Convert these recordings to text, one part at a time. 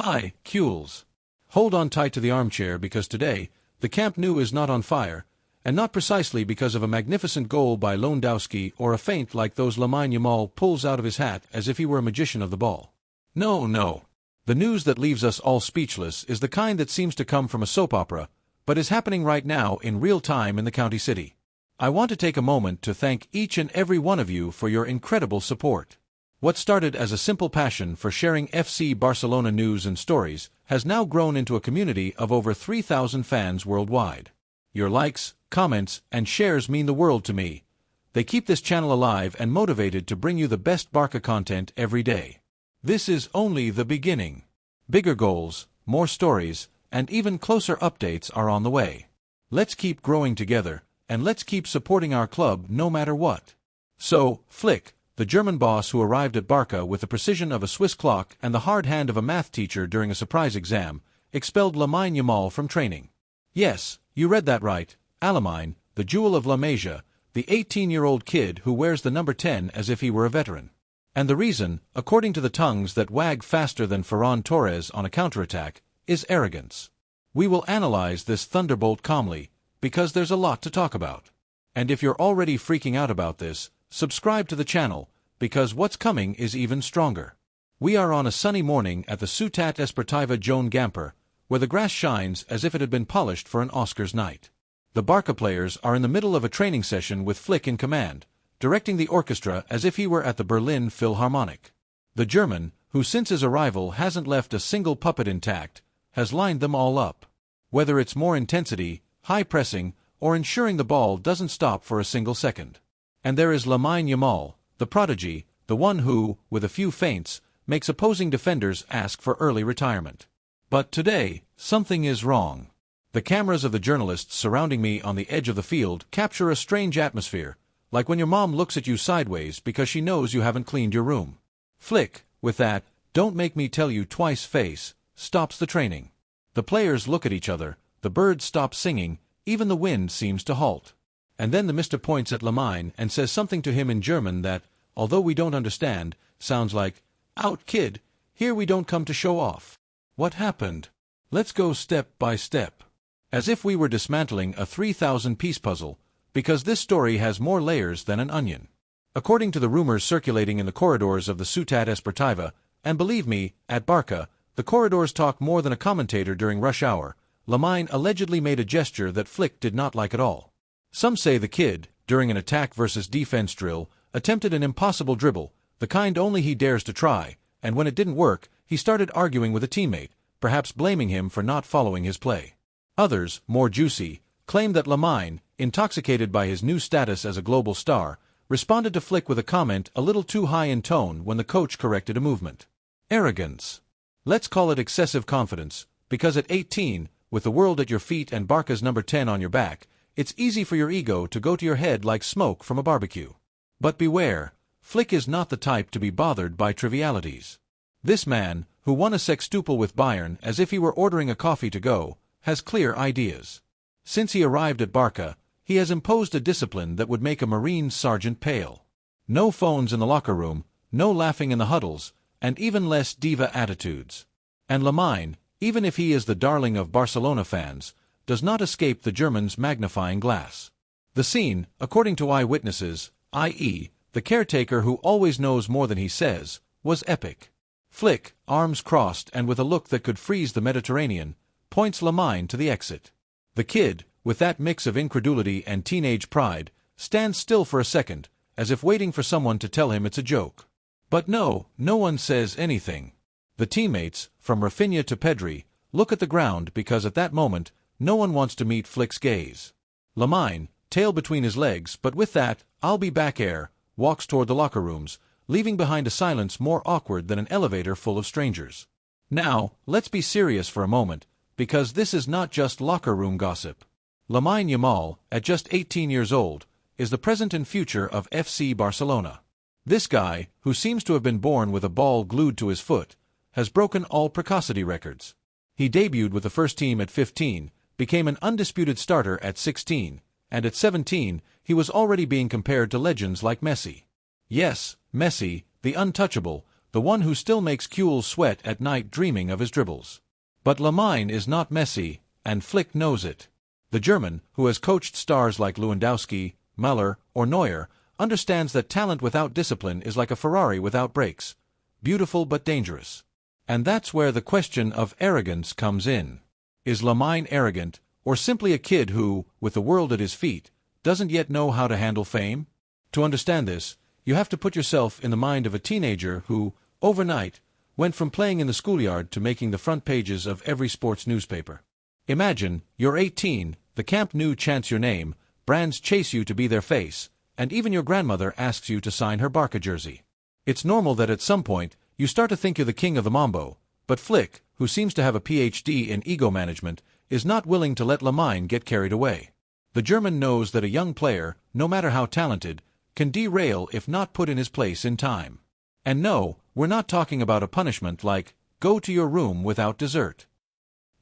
Hi, Cules. Hold on tight to the armchair because today, the Camp Nou is not on fire, and not precisely because of a magnificent goal by Lewandowski or a feint like those Lamine Yamal pulls out of his hat as if he were a magician of the ball. No, no. The news that leaves us all speechless is the kind that seems to come from a soap opera, but is happening right now in real time in the county city. I want to take a moment to thank each and every one of you for your incredible support. What started as a simple passion for sharing FC Barcelona news and stories has now grown into a community of over 3,000 fans worldwide. Your likes, comments, and shares mean the world to me. They keep this channel alive and motivated to bring you the best Barca content every day. This is only the beginning. Bigger goals, more stories, and even closer updates are on the way. Let's keep growing together, and let's keep supporting our club no matter what. So, Flick, the German boss who arrived at Barca with the precision of a Swiss clock and the hard hand of a math teacher during a surprise exam, expelled Lamine Yamal from training. Yes, you read that right, Lamine, the jewel of La Masia, the 18-year-old kid who wears the number 10 as if he were a veteran. And the reason, according to the tongues that wag faster than Ferran Torres on a counterattack, is arrogance. We will analyze this thunderbolt calmly, because there's a lot to talk about. And if you're already freaking out about this, subscribe to the channel, because what's coming is even stronger. We are on a sunny morning at the Ciutat Esportiva Joan Gamper, where the grass shines as if it had been polished for an Oscars night. The Barca players are in the middle of a training session with Flick in command, directing the orchestra as if he were at the Berlin Philharmonic. The German, who since his arrival hasn't left a single puppet intact, has lined them all up. Whether it's more intensity, high pressing, or ensuring the ball doesn't stop for a single second. And there is Lamine Yamal, the prodigy, the one who, with a few feints, makes opposing defenders ask for early retirement. But today, something is wrong. The cameras of the journalists surrounding me on the edge of the field capture a strange atmosphere, like when your mom looks at you sideways because she knows you haven't cleaned your room. Flick, with that, don't make me tell you twice face, stops the training. The players look at each other, the birds stop singing, even the wind seems to halt. And then the Mr. points at Lamine and says something to him in German that, although we don't understand, sounds like, "Out, kid, here we don't come to show off." What happened? Let's go step by step. As if we were dismantling a 3,000-piece puzzle, because this story has more layers than an onion. According to the rumors circulating in the corridors of the Ciutat Esportiva, and believe me, at Barca, the corridors talk more than a commentator during rush hour, Lamine allegedly made a gesture that Flick did not like at all. Some say the kid, during an attack versus defense drill, attempted an impossible dribble, the kind only he dares to try, and when it didn't work, he started arguing with a teammate, perhaps blaming him for not following his play. Others, more juicy, claim that Lamine, intoxicated by his new status as a global star, responded to Flick with a comment a little too high in tone when the coach corrected a movement. Arrogance. Let's call it excessive confidence, because at 18, with the world at your feet and Barca's number 10 on your back, it's easy for your ego to go to your head like smoke from a barbecue. But beware, Flick is not the type to be bothered by trivialities. This man, who won a sextuple with Bayern as if he were ordering a coffee to go, has clear ideas. Since he arrived at Barca, he has imposed a discipline that would make a Marine sergeant pale. No phones in the locker room, no laughing in the huddles, and even less diva attitudes. And Lamine, even if he is the darling of Barcelona fans, does not escape the German's magnifying glass. The scene, according to eyewitnesses, i.e., the caretaker who always knows more than he says, was epic. Flick, arms crossed and with a look that could freeze the Mediterranean, points Lamine to the exit. The kid, with that mix of incredulity and teenage pride, stands still for a second, as if waiting for someone to tell him it's a joke. But no one says anything. The teammates, from Rafinha to PEDRI, look at the ground because at that moment, no one wants to meet Flick's gaze. Lamine, tail between his legs but with that, "I'll be back" air, walks toward the locker rooms, leaving behind a silence more awkward than an elevator full of strangers. Now, let's be serious for a moment, because this is not just locker room gossip. Lamine Yamal, at just 18 years old, is the present and future of FC Barcelona. This guy, who seems to have been born with a ball glued to his foot, has broken all precocity records. He debuted with the first team at 15, became an undisputed starter at 16, and at 17, he was already being compared to legends like Messi. Yes, Messi, the untouchable, the one who still makes Kuhl sweat at night dreaming of his dribbles. But Lamine is not Messi, and Flick knows it. The German, who has coached stars like Lewandowski, Müller, or Neuer, understands that talent without discipline is like a Ferrari without brakes, beautiful but dangerous. And that's where the question of arrogance comes in. Is Lamine arrogant, or simply a kid who, with the world at his feet, doesn't yet know how to handle fame? To understand this, you have to put yourself in the mind of a teenager who, overnight, went from playing in the schoolyard to making the front pages of every sports newspaper. Imagine, you're 18, the Camp Nou chants your name, brands chase you to be their face, and even your grandmother asks you to sign her Barca jersey. It's normal that at some point, you start to think you're the king of the mambo, but Flick, who seems to have a PhD in ego management, is not willing to let Lamine get carried away. The German knows that a young player, no matter how talented, can derail if not put in his place in time. And no, we're not talking about a punishment like, go to your room without dessert.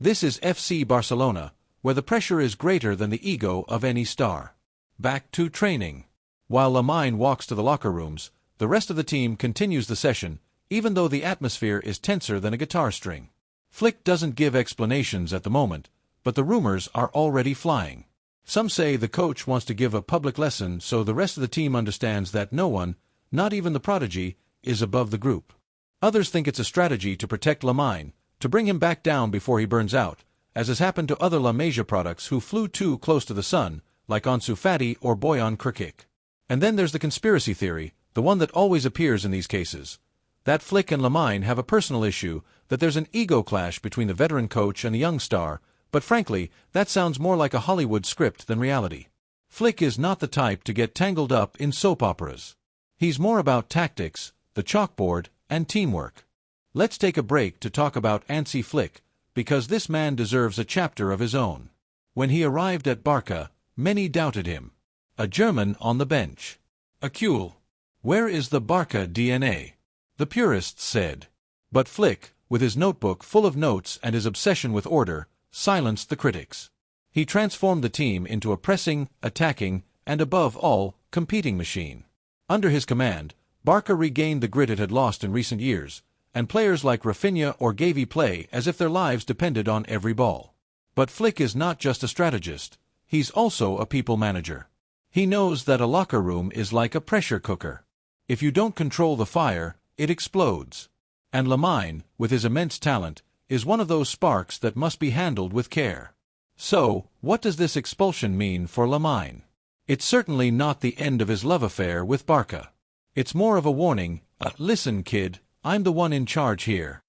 This is FC Barcelona, where the pressure is greater than the ego of any star. Back to training. While Lamine walks to the locker rooms, the rest of the team continues the session, even though the atmosphere is tenser than a guitar string. Flick doesn't give explanations at the moment, but the rumors are already flying. Some say the coach wants to give a public lesson so the rest of the team understands that no one, not even the prodigy, is above the group. Others think it's a strategy to protect Lamine, to bring him back down before he burns out, as has happened to other La Masia products who flew too close to the sun, like Ansu Fati or Boyan Krkic. And then there's the conspiracy theory, the one that always appears in these cases. That Flick and Lamine have a personal issue, that there's an ego clash between the veteran coach and the young star, but frankly, that sounds more like a Hollywood script than reality. Flick is not the type to get tangled up in soap operas. He's more about tactics, the chalkboard, and teamwork. Let's take a break to talk about Hansi Flick, because this man deserves a chapter of his own. When he arrived at Barca, many doubted him. A German on the bench. A Kuhl. Where is the Barca DNA? The purists said. But Flick, with his notebook full of notes and his obsession with order, silenced the critics. He transformed the team into a pressing, attacking, and above all, competing machine. Under his command, Barca regained the grit it had lost in recent years, and players like Rafinha or GAVI play as if their lives depended on every ball. But Flick is not just a strategist, he's also a people manager. He knows that a locker room is like a pressure cooker. If you don't control the fire, it explodes. And Lamine, with his immense talent, is one of those sparks that must be handled with care. So, what does this expulsion mean for Lamine? It's certainly not the end of his love affair with Barca. It's more of a warning, listen kid, I'm the one in charge here.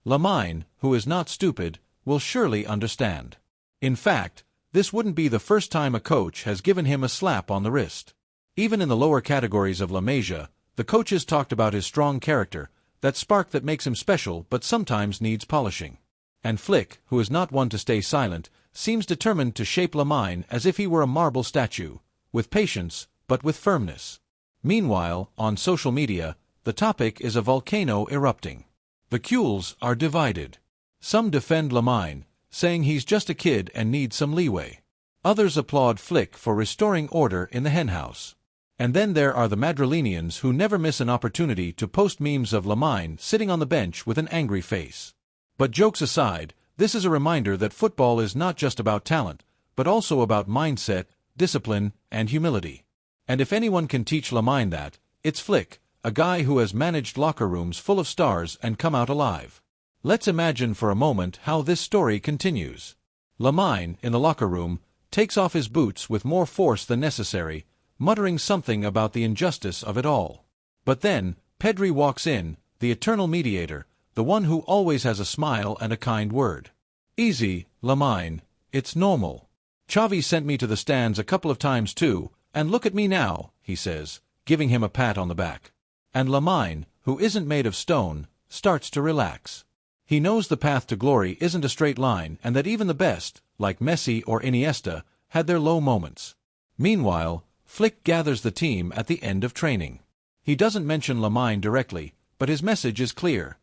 Lamine, who is not stupid, will surely understand. In fact, this wouldn't be the first time a coach has given him a slap on the wrist. Even in the lower categories of La Masia, the coaches talked about his strong character, that spark that makes him special but sometimes needs polishing. And Flick, who is not one to stay silent, seems determined to shape Lamine as if he were a marble statue, with patience, but with firmness. Meanwhile, on social media, the topic is a volcano erupting. The Kuhls are divided. Some defend Lamine, saying he's just a kid and needs some leeway. Others applaud Flick for restoring order in the henhouse. And then there are the Madrilenians who never miss an opportunity to post memes of Lamine sitting on the bench with an angry face. But jokes aside, this is a reminder that football is not just about talent, but also about mindset, discipline, and humility. And if anyone can teach Lamine that, it's Flick, a guy who has managed locker rooms full of stars and come out alive. Let's imagine for a moment how this story continues. Lamine, in the locker room, takes off his boots with more force than necessary, muttering something about the injustice of it all. But then, PEDRI walks in, the eternal mediator, the one who always has a smile and a kind word. Easy, Lamine, it's normal. Xavi sent me to the stands a couple of times too, and look at me now, he says, giving him a pat on the back. And Lamine, who isn't made of stone, starts to relax. He knows the path to glory isn't a straight line and that even the best, like Messi or Iniesta, had their low moments. Meanwhile, Flick gathers the team at the end of training. He doesn't mention Lamine directly, but his message is clear.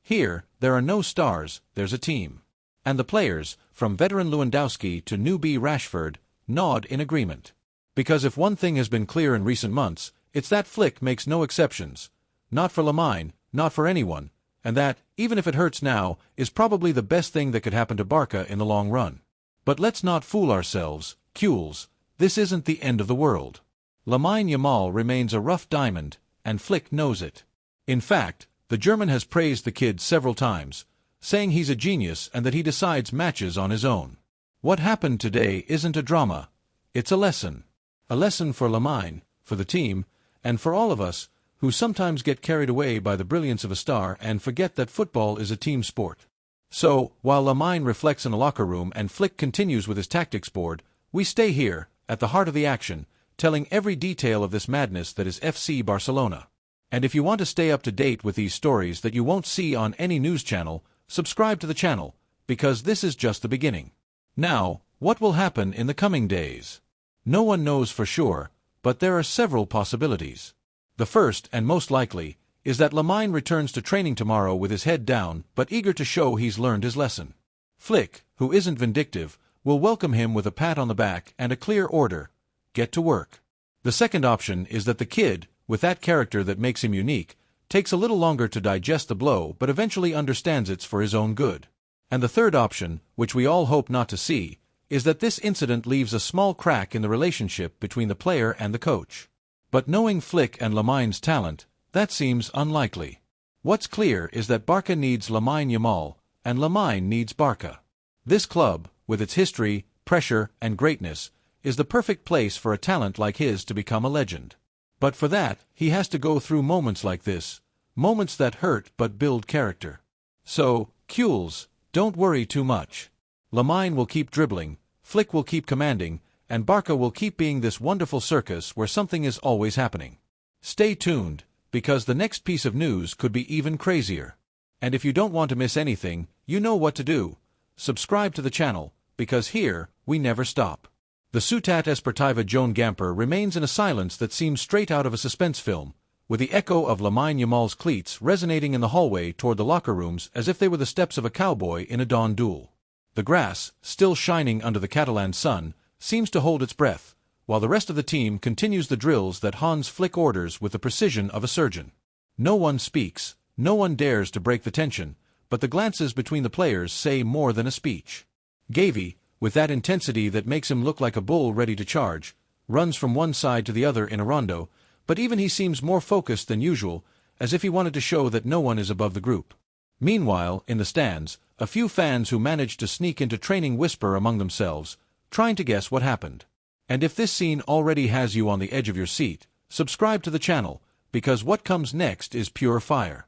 Here, there are no stars, there's a team. And the players, from veteran Lewandowski to newbie Rashford, nod in agreement. Because if one thing has been clear in recent months, it's that Flick makes no exceptions. Not for Lamine, not for anyone, and that, even if it hurts now, is probably the best thing that could happen to Barça in the long run. But let's not fool ourselves, Kules, this isn't the end of the world. Lamine Yamal remains a rough diamond, and Flick knows it. In fact, the German has praised the kid several times, saying he's a genius and that he decides matches on his own. What happened today isn't a drama, it's a lesson. A lesson for Lamine, for the team, and for all of us, who sometimes get carried away by the brilliance of a star and forget that football is a team sport. So, while Lamine reflects in a locker room and Flick continues with his tactics board, we stay here, at the heart of the action, telling every detail of this madness that is FC Barcelona. And if you want to stay up to date with these stories that you won't see on any news channel, subscribe to the channel, because this is just the beginning. Now, what will happen in the coming days? No one knows for sure, but there are several possibilities. The first, and most likely, is that Lamine returns to training tomorrow with his head down, but eager to show he's learned his lesson. Flick, who isn't vindictive, will welcome him with a pat on the back and a clear order: get to work. The second option is that the kid, with that character that makes him unique, takes a little longer to digest the blow but eventually understands it's for his own good. And the third option, which we all hope not to see, is that this incident leaves a small crack in the relationship between the player and the coach. But knowing Flick and Lamine's talent, that seems unlikely. What's clear is that Barça needs Lamine Yamal, and Lamine needs Barça. This club, with its history, pressure, and greatness, is the perfect place for a talent like his to become a legend. But for that, he has to go through moments like this, moments that hurt but build character. So, Kules, don't worry too much. Lamine will keep dribbling, Flick will keep commanding, and Barça will keep being this wonderful circus where something is always happening. Stay tuned, because the next piece of news could be even crazier. And if you don't want to miss anything, you know what to do. Subscribe to the channel, because here, we never stop. The Ciutat Esportiva Joan Gamper remains in a silence that seems straight out of a suspense film, with the echo of Lamine Yamal's cleats resonating in the hallway toward the locker rooms as if they were the steps of a cowboy in a dawn duel. The grass, still shining under the Catalan sun, seems to hold its breath, while the rest of the team continues the drills that Hans Flick orders with the precision of a surgeon. No one speaks, no one dares to break the tension, but the glances between the players say more than a speech. GAVI, with that intensity that makes him look like a bull ready to charge, runs from one side to the other in a rondo, but even he seems more focused than usual, as if he wanted to show that no one is above the group. Meanwhile, in the stands, a few fans who managed to sneak into training whisper among themselves, trying to guess what happened. And if this scene already has you on the edge of your seat, subscribe to the channel, because what comes next is pure fire.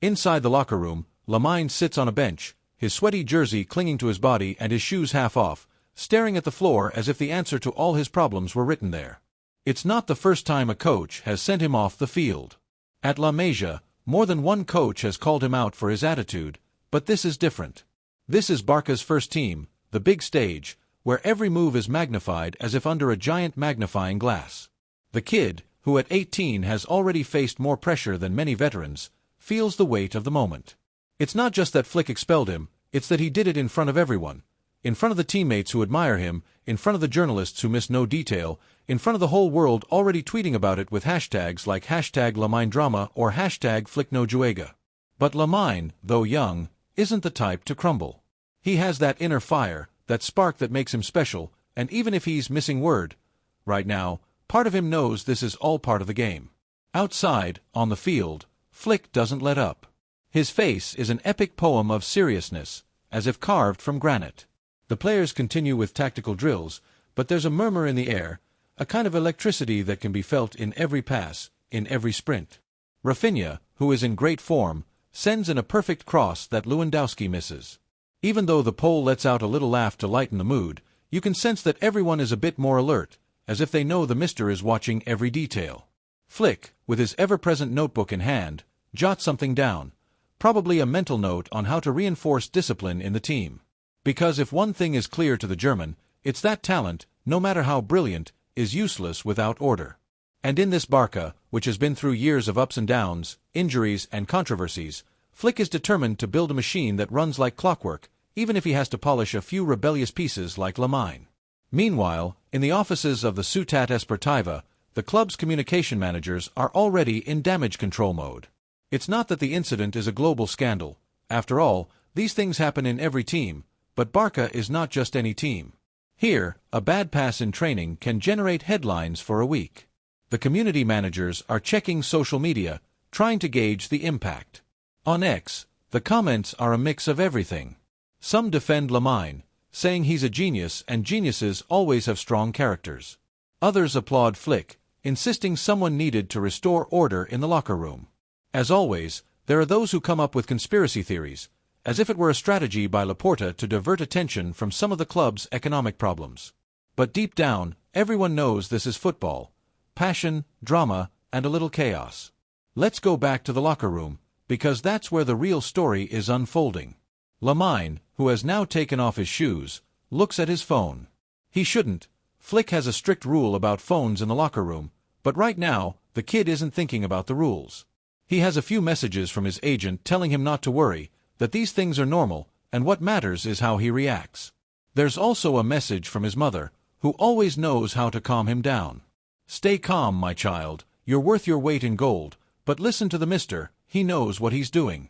Inside the locker room, Lamine sits on a bench, his sweaty jersey clinging to his body and his shoes half off, staring at the floor as if the answer to all his problems were written there. It's not the first time a coach has sent him off the field. At La Masia, more than one coach has called him out for his attitude, but this is different. This is Barca's first team, the big stage, where every move is magnified as if under a giant magnifying glass. The kid, who at 18 has already faced more pressure than many veterans, feels the weight of the moment. It's not just that Flick expelled him, it's that he did it in front of everyone. In front of the teammates who admire him, in front of the journalists who miss no detail, in front of the whole world already tweeting about it with hashtags like #LamineDrama or #FlickNoJuega. But Lamine, though young, isn't the type to crumble. He has that inner fire, that spark that makes him special, and even if he's missing word right now, part of him knows this is all part of the game. Outside, on the field, Flick doesn't let up. His face is an epic poem of seriousness, as if carved from granite. The players continue with tactical drills, but there's a murmur in the air, a kind of electricity that can be felt in every pass, in every sprint. Rafinha, who is in great form, sends in a perfect cross that Lewandowski misses. Even though the Pole lets out a little laugh to lighten the mood, you can sense that everyone is a bit more alert, as if they know the mister is watching every detail. Flick, with his ever-present notebook in hand, jots something down, probably a mental note on how to reinforce discipline in the team. Because if one thing is clear to the German, it's that talent, no matter how brilliant, is useless without order. And in this Barça, which has been through years of ups and downs, injuries and controversies, Flick is determined to build a machine that runs like clockwork, even if he has to polish a few rebellious pieces like Lamine. Meanwhile, in the offices of the Ciutat Esportiva, the club's communication managers are already in damage control mode. It's not that the incident is a global scandal. After all, these things happen in every team, but Barça is not just any team. Here, a bad pass in training can generate headlines for a week. The community managers are checking social media, trying to gauge the impact. On X, the comments are a mix of everything. Some defend Lamine, saying he's a genius and geniuses always have strong characters. Others applaud Flick, insisting someone needed to restore order in the locker room. As always, there are those who come up with conspiracy theories, as if it were a strategy by Laporta to divert attention from some of the club's economic problems. But deep down, everyone knows this is football. Passion, drama, and a little chaos. Let's go back to the locker room, because that's where the real story is unfolding. Lamine, who has now taken off his shoes, looks at his phone. He shouldn't. Flick has a strict rule about phones in the locker room, but right now, the kid isn't thinking about the rules. He has a few messages from his agent telling him not to worry, that these things are normal, and what matters is how he reacts. There's also a message from his mother, who always knows how to calm him down. Stay calm, my child, you're worth your weight in gold, but listen to the mister, he knows what he's doing.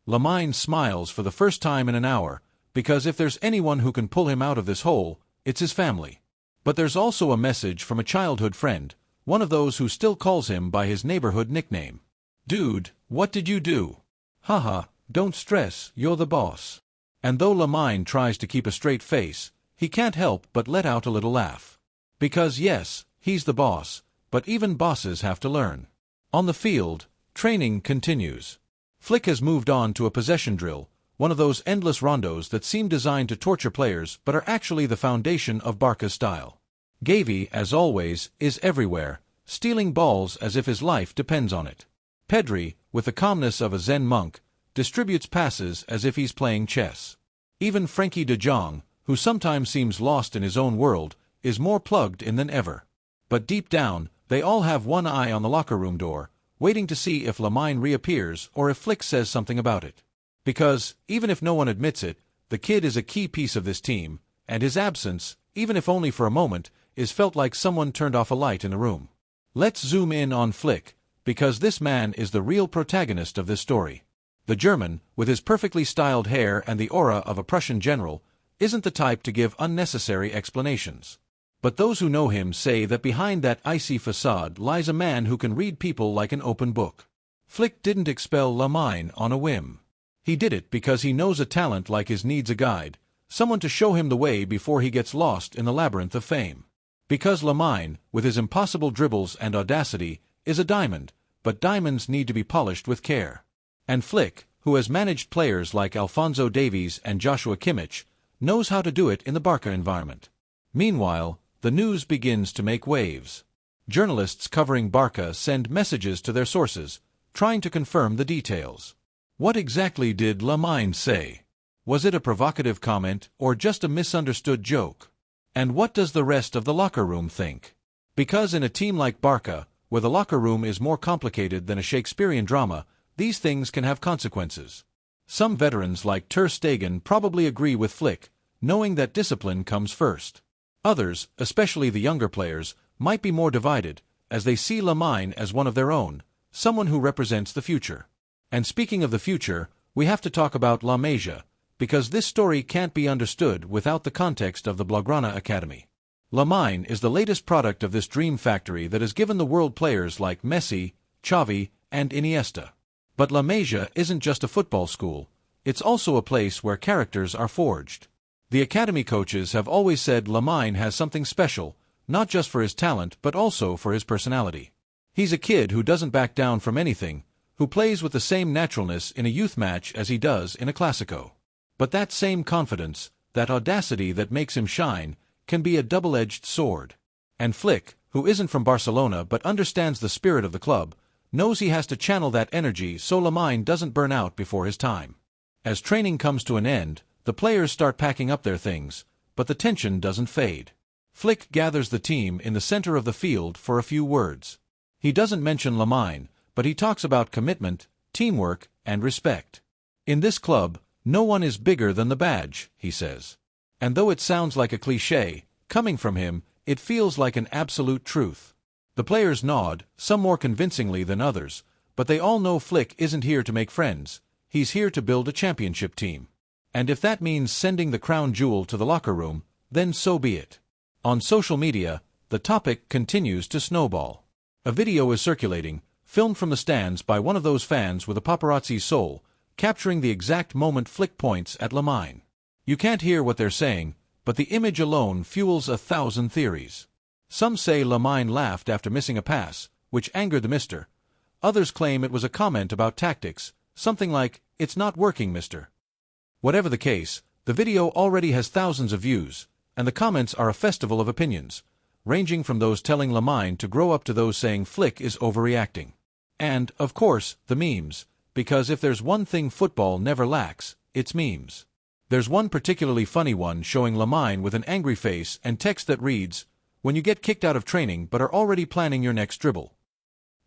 Lamine smiles for the first time in an hour, because if there's anyone who can pull him out of this hole, it's his family. But there's also a message from a childhood friend, one of those who still calls him by his neighborhood nickname. Dude, what did you do? Haha, don't stress, you're the boss. And though Lamine tries to keep a straight face, he can't help but let out a little laugh. Because yes, he's the boss, but even bosses have to learn. On the field, training continues. Flick has moved on to a possession drill, one of those endless rondos that seem designed to torture players but are actually the foundation of Barca's style. GAVI, as always, is everywhere, stealing balls as if his life depends on it. PEDRI, with the calmness of a Zen monk, distributes passes as if he's playing chess. Even Frenkie de Jong, who sometimes seems lost in his own world, is more plugged in than ever. But deep down, they all have one eye on the locker room door, waiting to see if Lamine reappears or if Flick says something about it. Because, even if no one admits it, the kid is a key piece of this team, and his absence, even if only for a moment, is felt like someone turned off a light in the room. Let's zoom in on Flick, because this man is the real protagonist of this story. The German, with his perfectly styled hair and the aura of a Prussian general, isn't the type to give unnecessary explanations. But those who know him say that behind that icy facade lies a man who can read people like an open book. Flick didn't expel Lamine on a whim. He did it because he knows a talent like his needs a guide, someone to show him the way before he gets lost in the labyrinth of fame. Because Lamine, with his impossible dribbles and audacity, is a diamond, but diamonds need to be polished with care. And Flick, who has managed players like Alphonso Davies and Joshua Kimmich, knows how to do it in the Barca environment. Meanwhile, the news begins to make waves. Journalists covering Barca send messages to their sources, trying to confirm the details. What exactly did Lamine say? Was it a provocative comment or just a misunderstood joke? And what does the rest of the locker room think? Because in a team like Barca, where the locker room is more complicated than a Shakespearean drama, these things can have consequences. Some veterans like Ter Stegen probably agree with Flick, knowing that discipline comes first. Others, especially the younger players, might be more divided, as they see Lamine as one of their own, someone who represents the future. And speaking of the future, we have to talk about La Masia, because this story can't be understood without the context of the Blaugrana Academy. Lamine is the latest product of this dream factory that has given the world players like Messi, Xavi, and Iniesta. But La Masia isn't just a football school, it's also a place where characters are forged. The academy coaches have always said Lamine has something special, not just for his talent but also for his personality. He's a kid who doesn't back down from anything, who plays with the same naturalness in a youth match as he does in a Clásico. But that same confidence, that audacity that makes him shine, can be a double-edged sword. And Flick, who isn't from Barcelona but understands the spirit of the club, knows he has to channel that energy so Lamine doesn't burn out before his time. As training comes to an end, the players start packing up their things, but the tension doesn't fade. Flick gathers the team in the center of the field for a few words. He doesn't mention Lamine, but he talks about commitment, teamwork, and respect. In this club, no one is bigger than the badge, he says. And though it sounds like a cliché, coming from him, it feels like an absolute truth. The players nod, some more convincingly than others, But they all know Flick isn't here to make friends, he's here to build a championship team. And if that means sending the crown jewel to the locker room, then so be it. On social media, the topic continues to snowball. A video is circulating, filmed from the stands by one of those fans with a paparazzi's soul, capturing the exact moment Flick points at Lamine. You can't hear what they're saying, but the image alone fuels 1,000 theories. Some say Lamine laughed after missing a pass, which angered the mister. Others claim it was a comment about tactics, something like, "It's not working, mister." Whatever the case, the video already has thousands of views, and the comments are a festival of opinions, ranging from those telling Lamine to grow up to those saying Flick is overreacting. And, of course, the memes, because if there's one thing football never lacks, it's memes. There's one particularly funny one showing Lamine with an angry face and text that reads, "When you get kicked out of training but are already planning your next dribble."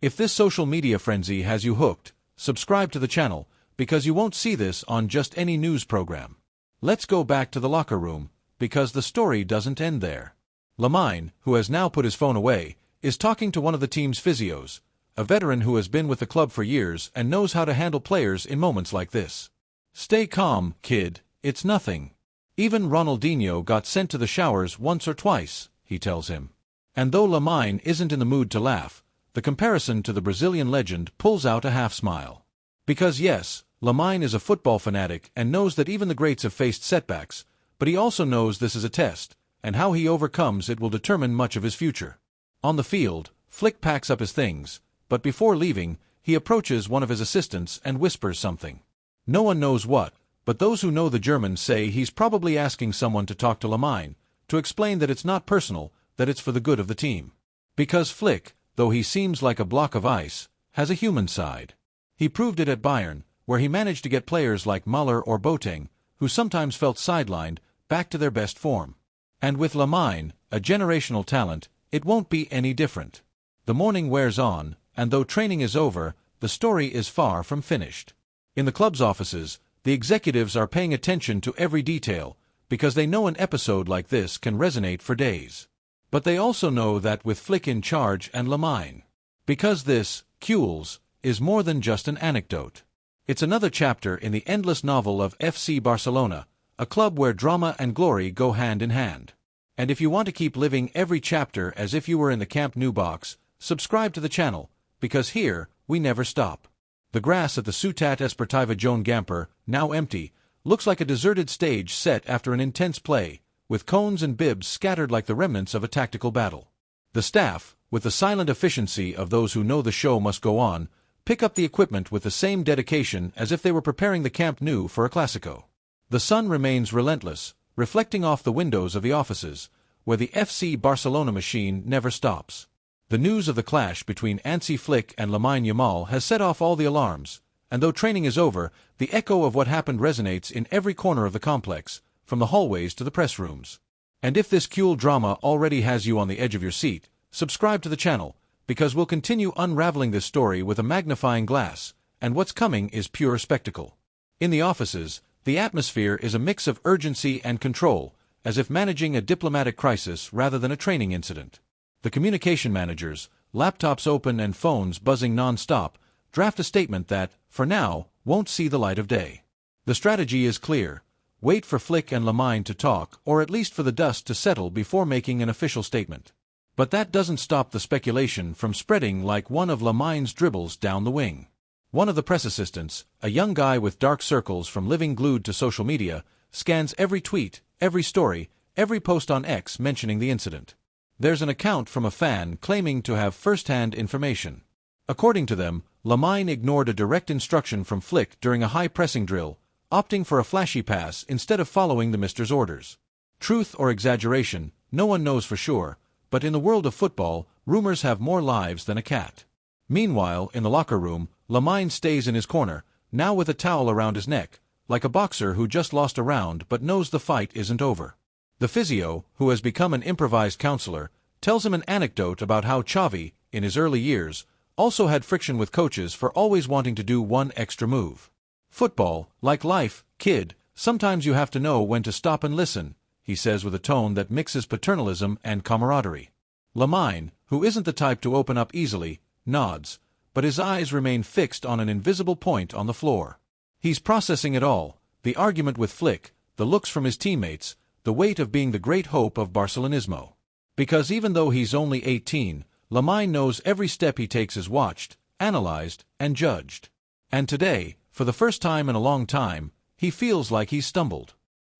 If this social media frenzy has you hooked, subscribe to the channel, because you won't see this on just any news program. Let's go back to the locker room, because the story doesn't end there. Lamine, who has now put his phone away, is talking to one of the team's physios, a veteran who has been with the club for years and knows how to handle players in moments like this. "Stay calm, kid, it's nothing. Even Ronaldinho got sent to the showers once or twice," he tells him. And though Lamine isn't in the mood to laugh, the comparison to the Brazilian legend pulls out a half-smile. Because yes, Lamine is a football fanatic and knows that even the greats have faced setbacks, but he also knows this is a test, and how he overcomes it will determine much of his future. On the field, Flick packs up his things, but before leaving, he approaches one of his assistants and whispers something. No one knows what, but those who know the German say he's probably asking someone to talk to Lamine, to explain that it's not personal, that it's for the good of the team. Because Flick, though he seems like a block of ice, has a human side. He proved it at Bayern, where he managed to get players like Müller or Boateng, who sometimes felt sidelined, back to their best form. And with Lamine, a generational talent, it won't be any different. The morning wears on, and though training is over, the story is far from finished. In the club's offices, the executives are paying attention to every detail, because they know an episode like this can resonate for days. But they also know that with Flick in charge and Lamine, because this, Kules, is more than just an anecdote. It's another chapter in the endless novel of FC Barcelona, a club where drama and glory go hand in hand. And if you want to keep living every chapter as if you were in the Camp Nou box, subscribe to the channel, because here, we never stop. The grass at the Ciutat Esportiva Joan Gamper, now empty, looks like a deserted stage set after an intense play, with cones and bibs scattered like the remnants of a tactical battle. The staff, with the silent efficiency of those who know the show must go on, pick up the equipment with the same dedication as if they were preparing the Camp Nou for a Clásico. The sun remains relentless, reflecting off the windows of the offices, where the FC Barcelona machine never stops. The news of the clash between Hansi Flick and Lamine Yamal has set off all the alarms, and though training is over, the echo of what happened resonates in every corner of the complex, from the hallways to the press rooms. And if this Kuhl drama already has you on the edge of your seat, subscribe to the channel, because we'll continue unraveling this story with a magnifying glass, and what's coming is pure spectacle. In the offices, the atmosphere is a mix of urgency and control, as if managing a diplomatic crisis rather than a training incident. The communication managers, laptops open and phones buzzing non-stop, draft a statement that, for now, won't see the light of day. The strategy is clear. Wait for Flick and Lamine to talk, or at least for the dust to settle before making an official statement. But that doesn't stop the speculation from spreading like one of Lamine's dribbles down the wing. One of the press assistants, a young guy with dark circles from living glued to social media, scans every tweet, every story, every post on X mentioning the incident. There's an account from a fan claiming to have first-hand information. According to them, Lamine ignored a direct instruction from Flick during a high-pressing drill, opting for a flashy pass instead of following the mister's orders. Truth or exaggeration, no one knows for sure, but in the world of football, rumors have more lives than a cat. Meanwhile, in the locker room, Lamine stays in his corner, now with a towel around his neck, like a boxer who just lost a round but knows the fight isn't over. The physio, who has become an improvised counselor, tells him an anecdote about how Xavi, in his early years, also had friction with coaches for always wanting to do one extra move. Football, like life, kid, sometimes you have to know when to stop and listen, he says with a tone that mixes paternalism and camaraderie. Lamine, who isn't the type to open up easily, nods, but his eyes remain fixed on an invisible point on the floor. He's processing it all, the argument with Flick, the looks from his teammates, the weight of being the great hope of Barcelonismo. Because even though he's only 18, Lamine knows every step he takes is watched, analyzed, and judged. And today, for the first time in a long time, he feels like he's stumbled.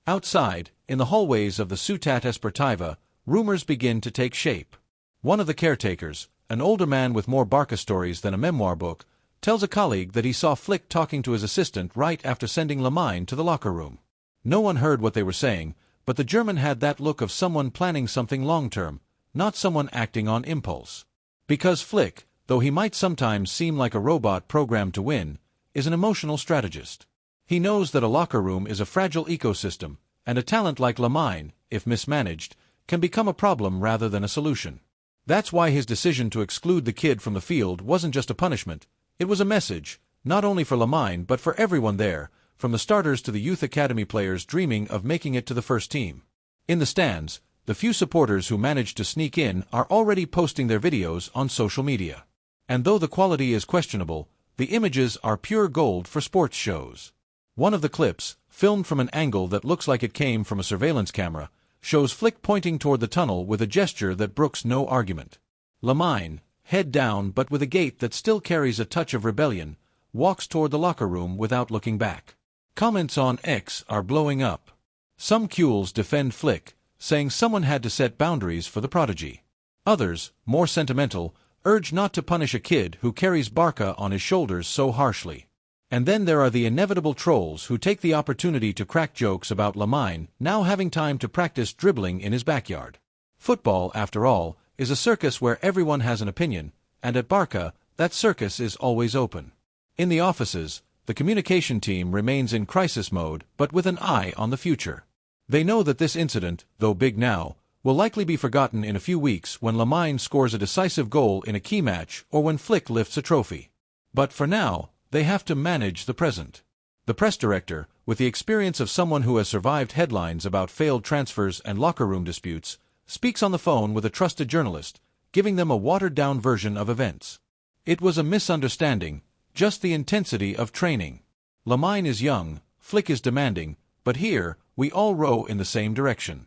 Outside, in the hallways of the Ciutat Esportiva, rumors begin to take shape. One of the caretakers, an older man with more Barca stories than a memoir book, tells a colleague that he saw Flick talking to his assistant right after sending Lamine to the locker room. No one heard what they were saying, but the German had that look of someone planning something long-term, not someone acting on impulse. Because Flick, though he might sometimes seem like a robot programmed to win, is an emotional strategist. He knows that a locker room is a fragile ecosystem, and a talent like Lamine, if mismanaged, can become a problem rather than a solution. That's why his decision to exclude the kid from the field wasn't just a punishment, it was a message, not only for Lamine but for everyone there, from the starters to the youth academy players dreaming of making it to the first team. In the stands, the few supporters who managed to sneak in are already posting their videos on social media. And though the quality is questionable, the images are pure gold for sports shows. One of the clips, filmed from an angle that looks like it came from a surveillance camera, shows Flick pointing toward the tunnel with a gesture that brooks no argument. Lamine, head down but with a gait that still carries a touch of rebellion, walks toward the locker room without looking back. Comments on X are blowing up. Some cules defend Flick, saying someone had to set boundaries for the prodigy. Others, more sentimental, urge not to punish a kid who carries Barca on his shoulders so harshly. And then there are the inevitable trolls who take the opportunity to crack jokes about Lamine now having time to practice dribbling in his backyard. Football, after all, is a circus where everyone has an opinion, and at Barca, that circus is always open. In the offices, the communication team remains in crisis mode but with an eye on the future. They know that this incident, though big now, will likely be forgotten in a few weeks when Lamine scores a decisive goal in a key match or when Flick lifts a trophy. But for now, they have to manage the present. The press director, with the experience of someone who has survived headlines about failed transfers and locker room disputes, speaks on the phone with a trusted journalist, giving them a watered-down version of events. It was a misunderstanding, just the intensity of training. Lamine is young, Flick is demanding, but here, we all row in the same direction.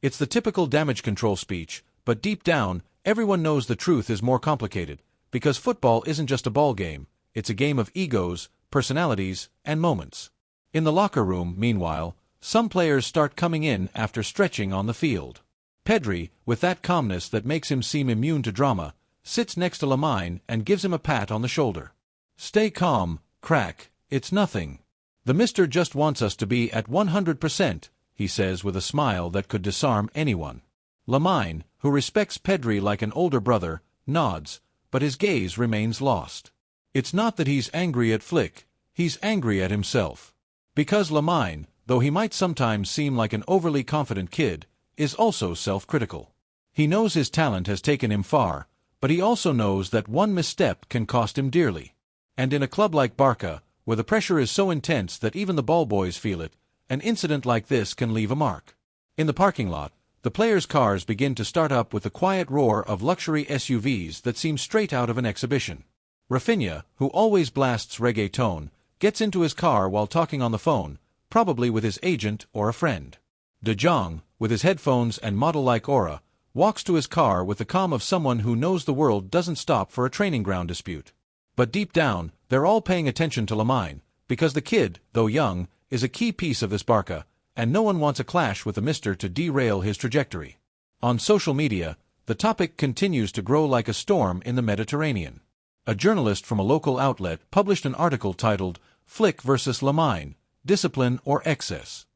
It's the typical damage control speech, but deep down, everyone knows the truth is more complicated, because football isn't just a ball game. It's a game of egos, personalities, and moments. In the locker room, meanwhile, some players start coming in after stretching on the field. PEDRI, with that calmness that makes him seem immune to drama, sits next to Lamine and gives him a pat on the shoulder. "Stay calm, crack, it's nothing. The mister just wants us to be at 100%, he says with a smile that could disarm anyone. Lamine, who respects PEDRI like an older brother, nods, but his gaze remains lost. It's not that he's angry at Flick, he's angry at himself. Because Lamine, though he might sometimes seem like an overly confident kid, is also self-critical. He knows his talent has taken him far, but he also knows that one misstep can cost him dearly. And in a club like Barca, where the pressure is so intense that even the ball boys feel it, an incident like this can leave a mark. In the parking lot, the players' cars begin to start up with the quiet roar of luxury SUVs that seem straight out of an exhibition. Rafinha, who always blasts reggaeton, gets into his car while talking on the phone, probably with his agent or a friend. De Jong, with his headphones and model-like aura, walks to his car with the calm of someone who knows the world doesn't stop for a training ground dispute. But deep down, they're all paying attention to Lamine, because the kid, though young, is a key piece of this Barca, and no one wants a clash with the mister to derail his trajectory. On social media, the topic continues to grow like a storm in the Mediterranean. A journalist from a local outlet published an article titled, "Flick vs. Lamine, Discipline or Excess?"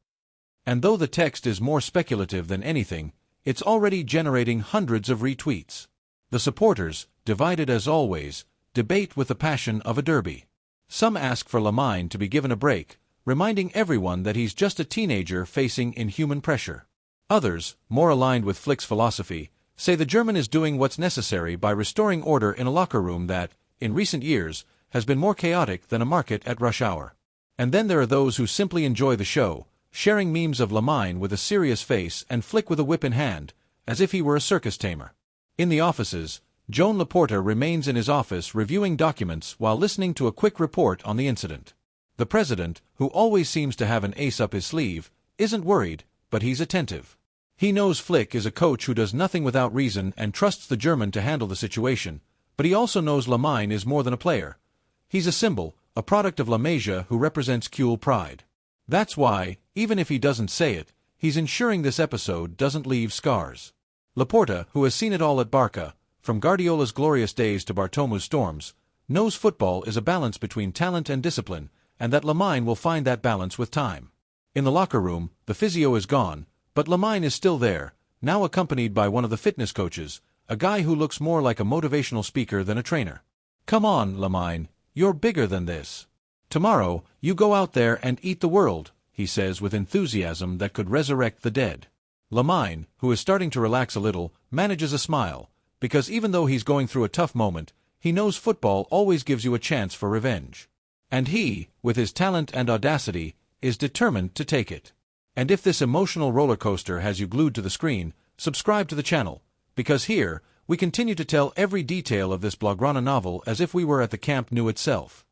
And though the text is more speculative than anything, it's already generating hundreds of retweets. The supporters, divided as always, debate with the passion of a derby. Some ask for Lamine to be given a break, reminding everyone that he's just a teenager facing inhuman pressure. Others, more aligned with Flick's philosophy, say the German is doing what's necessary by restoring order in a locker room that, in recent years, has been more chaotic than a market at rush hour. And then there are those who simply enjoy the show, sharing memes of Lamine with a serious face and Flick with a whip in hand, as if he were a circus tamer. In the offices, Joan Laporta remains in his office reviewing documents while listening to a quick report on the incident. The president, who always seems to have an ace up his sleeve, isn't worried, but he's attentive. He knows Flick is a coach who does nothing without reason and trusts the German to handle the situation, but he also knows Lamine is more than a player. He's a symbol, a product of La Masia who represents Cule pride. That's why, even if he doesn't say it, he's ensuring this episode doesn't leave scars. Laporta, who has seen it all at Barça, from Guardiola's glorious days to Bartomeu's storms, knows football is a balance between talent and discipline, and that Lamine will find that balance with time. In the locker room, the physio is gone, but Lamine is still there, now accompanied by one of the fitness coaches, a guy who looks more like a motivational speaker than a trainer. Come on, Lamine, you're bigger than this. Tomorrow, you go out there and eat the world, he says with enthusiasm that could resurrect the dead. Lamine, who is starting to relax a little, manages a smile, because even though he's going through a tough moment, he knows football always gives you a chance for revenge. And he, with his talent and audacity, is determined to take it. And if this emotional roller coaster has you glued to the screen, subscribe to the channel, because here, we continue to tell every detail of this Blaugrana novel as if we were at the Camp Nou itself.